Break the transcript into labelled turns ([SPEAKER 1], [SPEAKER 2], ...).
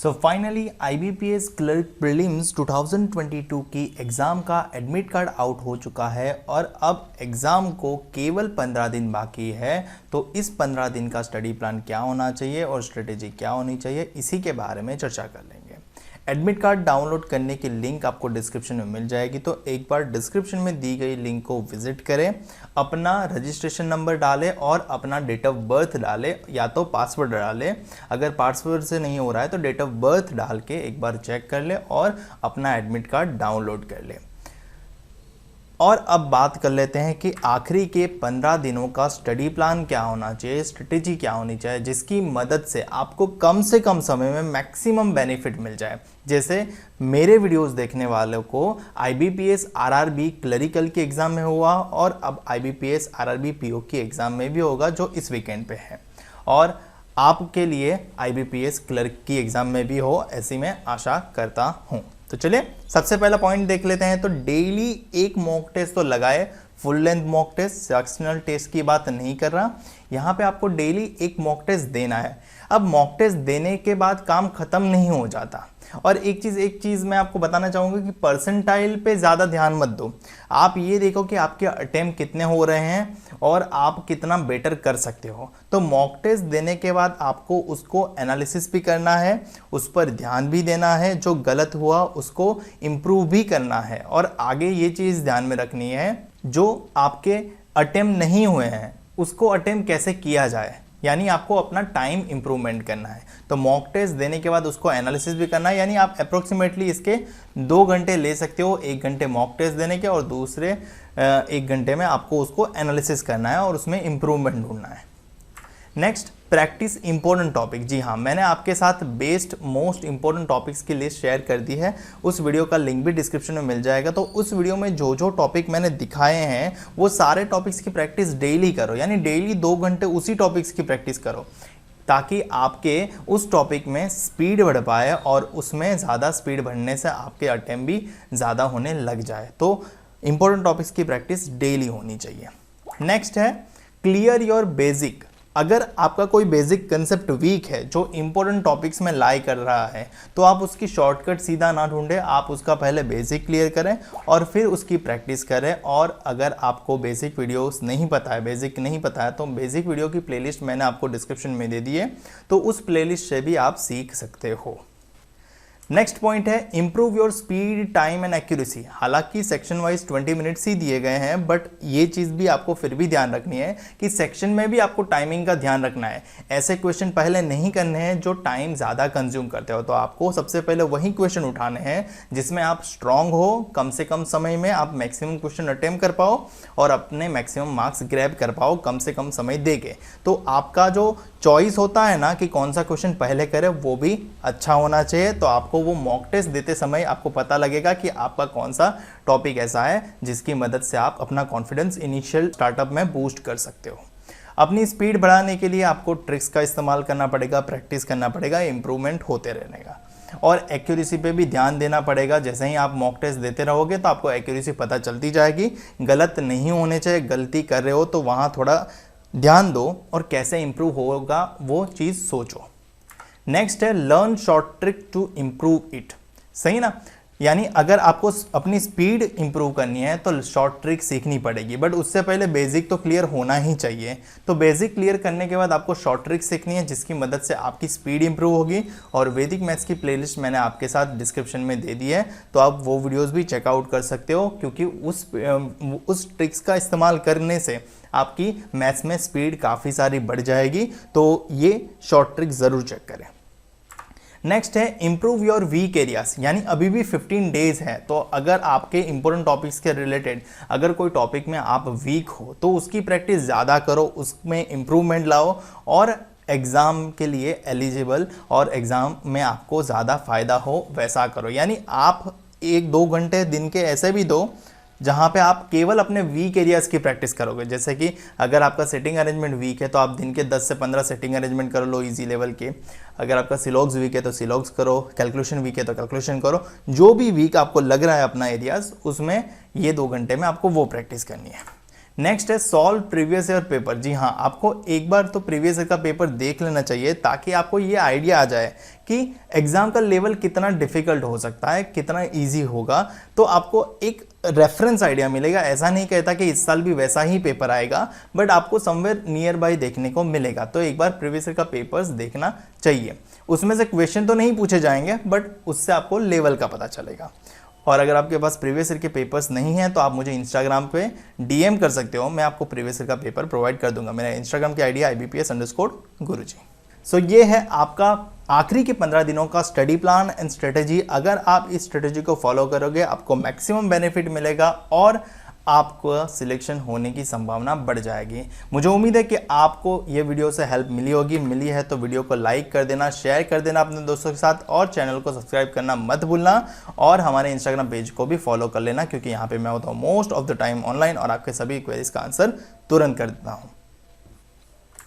[SPEAKER 1] So finally IBPS clerk prelims 2022 की exam का admit card out हो चुका है और अब एग्ज़ाम को केवल 15 दिन बाकी है। तो इस 15 दिन का स्टडी प्लान क्या होना चाहिए और स्ट्रेटेजी क्या होनी चाहिए, इसी के बारे में चर्चा कर लेंगे। एडमिट कार्ड डाउनलोड करने की लिंक आपको डिस्क्रिप्शन में मिल जाएगी, तो एक बार डिस्क्रिप्शन में दी गई लिंक को विजिट करें, अपना रजिस्ट्रेशन नंबर डालें और अपना डेट ऑफ बर्थ डालें या तो पासवर्ड डालें। अगर पासवर्ड से नहीं हो रहा है तो डेट ऑफ बर्थ डाल के एक बार चेक कर लें और अपना एडमिट कार्ड डाउनलोड कर लें। और अब बात कर लेते हैं कि आखिरी के 15 दिनों का स्टडी प्लान क्या होना चाहिए, स्ट्रेटेजी क्या होनी चाहिए, जिसकी मदद से आपको कम से कम समय में मैक्सिमम बेनिफिट मिल जाए। जैसे मेरे वीडियोस देखने वालों को IBPS RRB क्लरिकल के एग्ज़ाम में हुआ और अब IBPS RRB PO की एग्ज़ाम में भी होगा जो इस वीकेंड पे है, और आपके लिए IBPS क्लर्क की एग्ज़ाम में भी हो, ऐसी मैं आशा करता हूँ। तो चलिए सबसे पहला पॉइंट देख लेते हैं। तो डेली एक मॉक टेस्ट तो लगाए, full length mock test, sectional test की बात नहीं कर रहा। यहाँ पे आपको डेली एक मॉक टेस्ट देना है। अब मॉक टेस्ट देने के बाद काम खत्म नहीं हो जाता। और एक चीज़ मैं आपको बताना चाहूँगा कि परसेंटाइल पे ज़्यादा ध्यान मत दो। आप ये देखो कि आपके अटेम्प्ट कितने हो रहे हैं और आप कितना बेटर कर सकते हो। तो मॉक टेस्ट देने के बाद आपको उसको एनालिसिस भी करना है, उस पर ध्यान भी देना है, जो गलत हुआ उसको इम्प्रूव भी करना है। और आगे ये चीज़ ध्यान में रखनी है, जो आपके अटेम्प्ट नहीं हुए हैं उसको अटेम्प्ट कैसे किया जाए, यानी आपको अपना टाइम इंप्रूवमेंट करना है। तो मॉक टेस्ट देने के बाद उसको एनालिसिस भी करना है, यानी आप अप्रोक्सीमेटली इसके 2 घंटे ले सकते हो। 1 घंटे मॉक टेस्ट देने के और दूसरे 1 घंटे में आपको उसको एनालिसिस करना है और उसमें इंप्रूवमेंट ढूंढना है। Next, practice important topic. जी हाँ, मैंने आपके साथ बेस्ट मोस्ट इंपॉर्टेंट टॉपिक्स की लिस्ट शेयर कर दी है, उस वीडियो का लिंक भी डिस्क्रिप्शन में मिल जाएगा। तो उस वीडियो में जो जो टॉपिक मैंने दिखाए हैं वो सारे टॉपिक्स की प्रैक्टिस डेली करो, यानी डेली 2 घंटे उसी टॉपिक्स की प्रैक्टिस करो, ताकि आपके उस टॉपिक में स्पीड बढ़ पाए और उसमें ज़्यादा स्पीड बढ़ने से आपके अटेम्प्ट भी ज़्यादा होने लग जाए। तो इंपॉर्टेंट टॉपिक्स की प्रैक्टिस डेली होनी चाहिए। नेक्स्ट है क्लियर योर बेसिक। अगर आपका कोई बेसिक कंसेप्ट वीक है जो इंपॉर्टेंट टॉपिक्स में लाई कर रहा है, तो आप उसकी शॉर्टकट सीधा ना ढूंढें, आप उसका पहले बेसिक क्लियर करें और फिर उसकी प्रैक्टिस करें। और अगर आपको बेसिक वीडियोस नहीं पता है, बेसिक नहीं पता है, तो बेसिक वीडियो की प्लेलिस्ट मैंने आपको डिस्क्रिप्शन में दे दी है, तो उस प्लेलिस्ट से भी आप सीख सकते हो। नेक्स्ट पॉइंट है improve your speed, time and accuracy. हालांकि सेक्शन वाइज 20 मिनट्स ही दिए गए हैं, बट ये चीज़ भी आपको फिर भी ध्यान रखनी है कि सेक्शन में भी आपको टाइमिंग का ध्यान रखना है। ऐसे क्वेश्चन पहले नहीं करने हैं जो टाइम ज़्यादा कंज्यूम करते हो। तो आपको सबसे पहले वही क्वेश्चन उठाने हैं जिसमें आप स्ट्रांग हो, कम से कम समय में आप मैक्सिमम क्वेश्चन अटेम्प्ट कर पाओ और अपने मैक्सिमम मार्क्स ग्रैब कर पाओ कम से कम समय दे के। तो आपका जो चॉइस होता है ना कि कौन सा क्वेश्चन पहले करें, वो भी अच्छा होना चाहिए। तो आपको वो मॉक टेस्ट देते समय आपको पता लगेगा कि आपका कौन सा टॉपिक ऐसा है जिसकी मदद से आप अपना कॉन्फिडेंस इनिशियल स्टार्टअप में बूस्ट कर सकते हो। अपनी स्पीड बढ़ाने के लिए आपको ट्रिक्स का इस्तेमाल करना पड़ेगा, प्रैक्टिस करना पड़ेगा, इंप्रूवमेंट होते रहने का। और एक्यूरेसी पे भी ध्यान देना पड़ेगा। जैसे ही आप मॉक टेस्ट देते रहोगे तो आपको एक्यूरेसी पता चलती जाएगी। गलत नहीं होने चाहिए, गलती कर रहे हो तो वहाँ थोड़ा ध्यान दो और कैसे इंप्रूव होगा वो चीज़ सोचो। नेक्स्ट है learn short trick to improve it. सही ना, यानी अगर आपको अपनी स्पीड इंप्रूव करनी है तो शॉर्ट ट्रिक सीखनी पड़ेगी, बट उससे पहले बेसिक तो क्लियर होना ही चाहिए। तो बेसिक क्लियर करने के बाद आपको शॉर्ट ट्रिक सीखनी है जिसकी मदद से आपकी स्पीड इंप्रूव होगी। और वैदिक मैथ्स की प्लेलिस्ट मैंने आपके साथ डिस्क्रिप्शन में दे दी है, तो आप वो वीडियोस भी चेकआउट कर सकते हो, क्योंकि उस ट्रिक्स का इस्तेमाल करने से आपकी मैथ्स में स्पीड काफ़ी सारी बढ़ जाएगी। तो ये शॉर्ट ट्रिक ज़रूर चेक करें। नेक्स्ट है इंप्रूव योर वीक एरियाज, यानी अभी भी 15 डेज है। तो अगर आपके इंपॉर्टेंट टॉपिक्स के रिलेटेड अगर कोई टॉपिक में आप वीक हो तो उसकी प्रैक्टिस ज़्यादा करो, उसमें इंप्रूवमेंट लाओ और एग्ज़ाम के लिए एलिजिबल और एग्ज़ाम में आपको ज़्यादा फ़ायदा हो वैसा करो। यानी आप 1-2 घंटे दिन के ऐसे भी दो जहाँ पे आप केवल अपने वीक एरियाज़ की प्रैक्टिस करोगे। जैसे कि अगर आपका सेटिंग अरेंजमेंट वीक है तो आप दिन के 10 से 15 सेटिंग अरेंजमेंट कर लो इजी लेवल के। अगर आपका सिलॉग्स वीक है तो सिलॉग्स करो, कैलकुलेशन वीक है तो कैलकुलेशन करो। जो भी वीक आपको लग रहा है अपना एरियाज़, उसमें ये 2 घंटे में आपको वो प्रैक्टिस करनी है। नेक्स्ट है सॉल्व प्रीवियस ईयर पेपर। जी हाँ, आपको एक बार तो प्रीवियस ईयर का पेपर देख लेना चाहिए ताकि आपको ये आइडिया आ जाए कि एग्जाम का लेवल कितना डिफिकल्ट हो सकता है, कितना इजी होगा। तो आपको एक रेफरेंस आइडिया मिलेगा। ऐसा नहीं कहता कि इस साल भी वैसा ही पेपर आएगा, बट आपको समवेयर नियर बाय देखने को मिलेगा। तो एक बार प्रीवियस ईयर का पेपर्स देखना चाहिए। उसमें से क्वेश्चन तो नहीं पूछे जाएंगे, बट उससे आपको लेवल का पता चलेगा। और अगर आपके पास प्रीवियस ईयर के पेपर्स नहीं हैं तो आप मुझे इंस्टाग्राम पे डीएम कर सकते हो, मैं आपको प्रीवियस ईयर का पेपर प्रोवाइड कर दूंगा। मेरा इंस्टाग्राम की आईडी है IBPS_गुरुजी। सो ये है आपका आखिरी के 15 दिनों का स्टडी प्लान एंड स्ट्रेटेजी। अगर आप इस स्ट्रेटेजी को फॉलो करोगे आपको मैक्सिमम बेनिफिट मिलेगा और आपको सिलेक्शन होने की संभावना बढ़ जाएगी। मुझे उम्मीद है कि आपको ये वीडियो से हेल्प मिली होगी। मिली है तो वीडियो को लाइक कर देना, शेयर कर देना अपने दोस्तों के साथ और चैनल को सब्सक्राइब करना मत भूलना। और हमारे इंस्टाग्राम पेज को भी फॉलो कर लेना क्योंकि यहाँ पे मैं होता हूँ most of the time online और आपके सभी क्वेरीज का आंसर तुरंत कर देता हूँ।